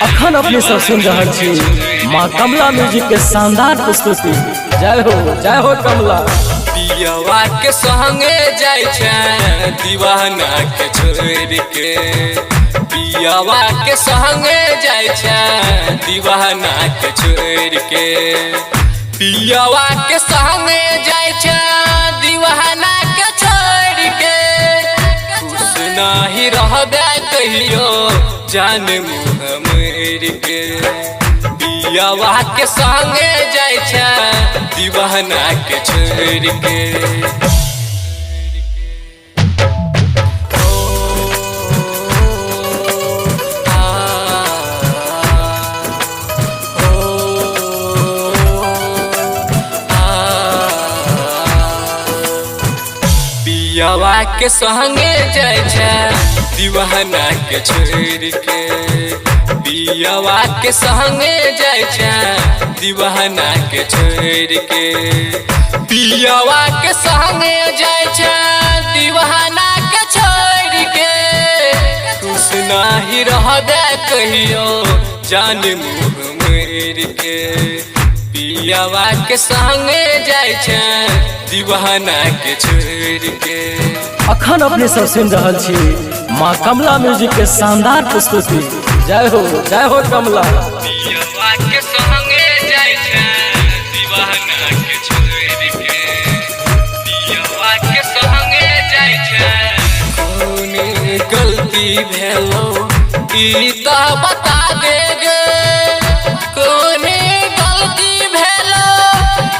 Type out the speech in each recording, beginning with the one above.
अखन अपने सब सुन रहल छी माँ कमला म्यूजिक के शानदार प्रस्तुति। जय हो कमला। पियवा के संगे जाय छै दीवाना के छोड़ के, पियवा के संगे जाय छै दीवाना के छोड़ के, पियवा के संगे जाय छै दीवाना के छोड़ के। खुश नहीं रहबे कहियो जान मुँह मोर के, पियवा के संगे जाय छै दीवाना के छोड़ के। पियवा के संगे जाय छै दीवाना के छोड़ के, पियवा के संगे जाय छै दीवाना के छोड़ के, पियवा के संगे जाय छै दीवाना के छोड़ के। खुश नहीं रहबे कहियो जान मुँह मोर के, पियवा के संगे जाय छै दीवाना के छोड़ के। अखन अपने सब सुन रहल छी माँ कमला म्यूजिक के शानदार प्रस्तुति। जय हो कमला। पियवा के संगे जाय छै दीवाना के छोड़ के, पियवा के संगे जाय छै। कौन गलती भेलो ई त बता दे गे, कौन गलती भेलो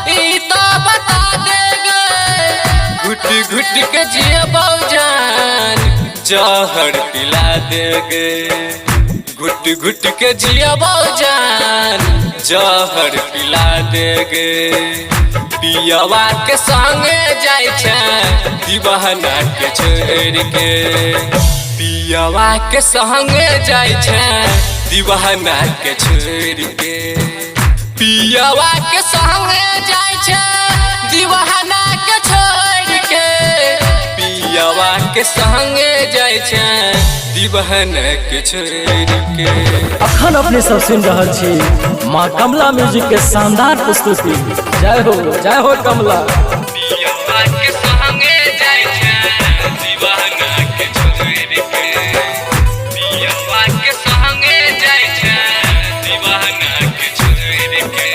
ई त बता दे गे। घुट घुट के जियबौ जान जहर पिला दे गे, घुट घुट के जियबौ जान जहर पिला दे गे। पियवा के संगे जाय छै दीवाना के छोड़ के, पियवा के संगे जाय छै दीवाना के छोड़ के, पियवा के संगे जाय छै दीवाना के छोड़ के, पियवा के संगे जाय छै दीवाना के छोड़ के। अखन अपने सब सुन रहल छी माँ कमला म्यूजिक के शानदार प्रस्तुति। जय हो कमला। पियवा के संगे जाय छै दीवाना के छोड़ के, पियवा के संगे जाय छै दीवाना के छोड़ के,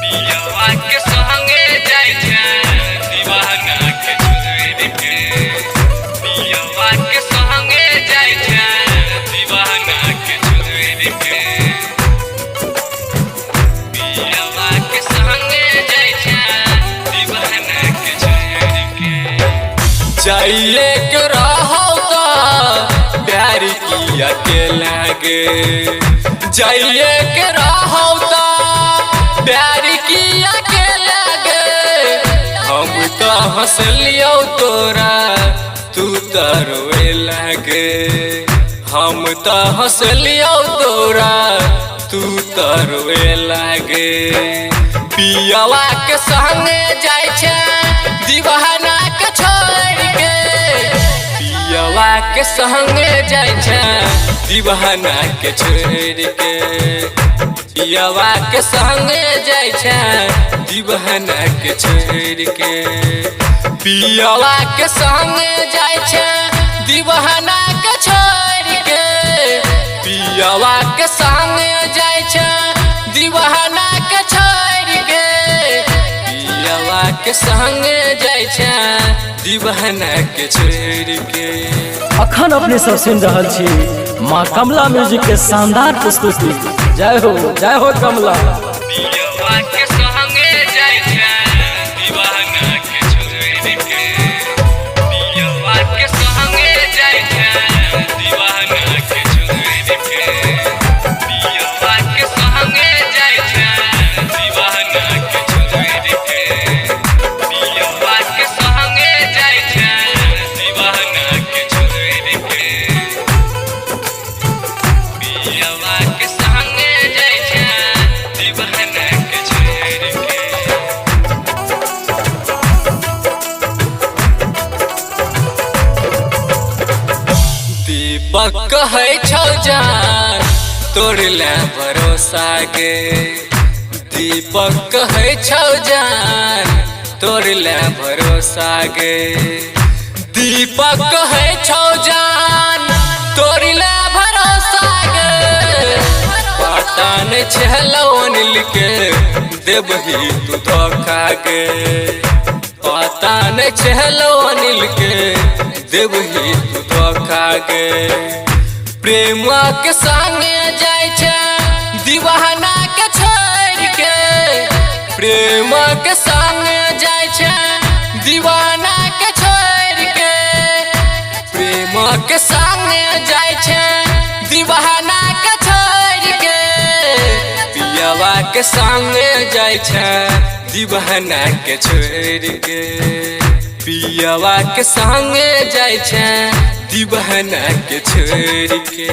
पियवा के संगे जाय छै दीवाना के छोड़ के, पियवा के संगे जाय छै दीवाना के छोड़ के, पियवा के संगे जाय छै दीवाना के छोड़ के। जाइए के रहो तो प्यार किया के लागे, जाइए के रहो तो प्यार किया के लागे। हम तो हंस लियो तोरा तू तो रोए लागे, हम तो हंस लियो तोरा तू तो रोए लागे। पियवा के संगे जाय छै दीवाना के छोड़ के, पियवा के संगे जाय छै दीवाना के छोड़ के, पियवा के संगे जाय छै दीवाना के छोड़ के, पियवा के संगे जाय छै दीवाना के छोड़ के, पियवा के संगे जाय छै दीवाना के छोड़ के, पियवा के संगे जाय छै दीवाना के छोड़ के। अखन अपने सब सुन रहल छी माँ कमला म्यूजिक के शानदार प्रस्तुति। जय हो कमला। पियवा के संगे जाय छै दीवाना के छोड़ के, पियवा के संगे जाय छै दीवाना के छोड़ के, पियवा के संगे जाय छै दीवाना के छोड़ के, पियवा के संगे जाय छै दीवाना के छोड़ के, पियवा के संगे जाय छै दीवाना के छोड़ दीपक कहे छौ जान तोड़ले भरोसा गे दीपक कहे छौ जान तोड़ले भरोसा गे दीपक कहे छौ जान तोड़ले भरोसा गे पता नहीं छलो अनिल के देबही तू धोखा गे पता नहीं छलो अनिल के देबही तू धोखा गे प्रेम के संगे जाय छे दीवाना के छोड़ के प्रेम के संगे जाय छे दीवाना के छोड़ के प्रेम के संगे जाय छे दीवाना के छोड़ के पियावा के संगे जाय छे दीवाना के छोड़ के पियावा के संगे जाय छे दीवाना के छोड़ के।